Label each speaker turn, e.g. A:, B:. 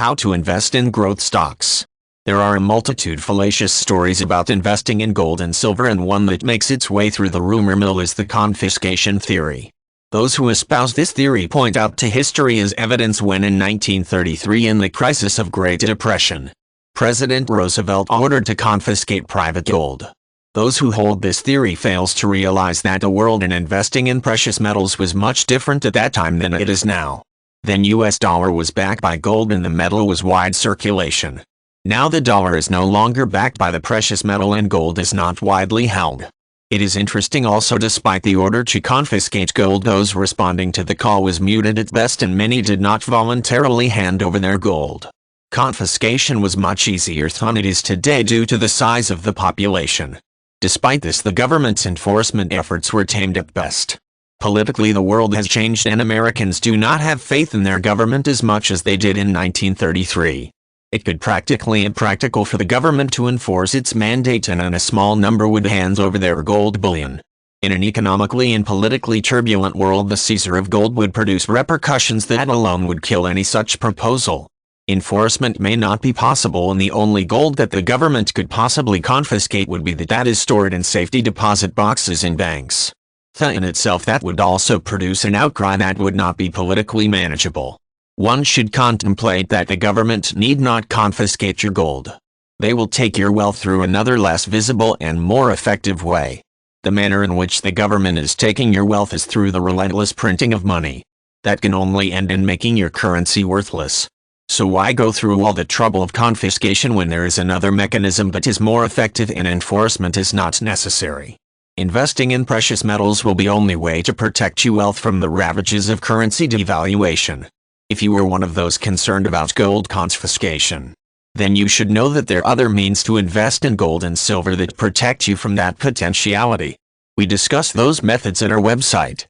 A: How to invest in growth stocks. There are a multitude fallacious stories about investing in gold and silver, and one that makes its way through the rumor mill is the confiscation theory. Those who espouse this theory point out to history as evidence when in 1933, in the crisis of Great Depression, President Roosevelt ordered to confiscate private gold. Those who hold this theory fails to realize that the world in investing in precious metals was much different at that time than it is now. Then US dollar was backed by gold and the metal was wide circulation. Now the dollar is no longer backed by the precious metal and gold is not widely held. It is interesting also, despite the order to confiscate gold, those responding to the call was muted at best and many did not voluntarily hand over their gold. Confiscation was much easier than it is today due to the size of the population. Despite this, the government's enforcement efforts were tamed at best. Politically, the world has changed and Americans do not have faith in their government as much as they did in 1933. It could practically impractical for the government to enforce its mandate, and a small number would hand over their gold bullion. In an economically and politically turbulent world, the seizure of gold would produce repercussions that alone would kill any such proposal. Enforcement may not be possible, and the only gold that the government could possibly confiscate would be that is stored in safety deposit boxes in banks. In itself, that would also produce an outcry that would not be politically manageable. One should contemplate that the government need not confiscate your gold. They will take your wealth through another less visible and more effective way. The manner in which the government is taking your wealth is through the relentless printing of money. That can only end in making your currency worthless. So why go through all the trouble of confiscation when there is another mechanism that is more effective and enforcement is not necessary? Investing in precious metals will be the only way to protect your wealth from the ravages of currency devaluation. If you were one of those concerned about gold confiscation, then you should know that there are other means to invest in gold and silver that protect you from that potentiality. We discuss those methods at our website.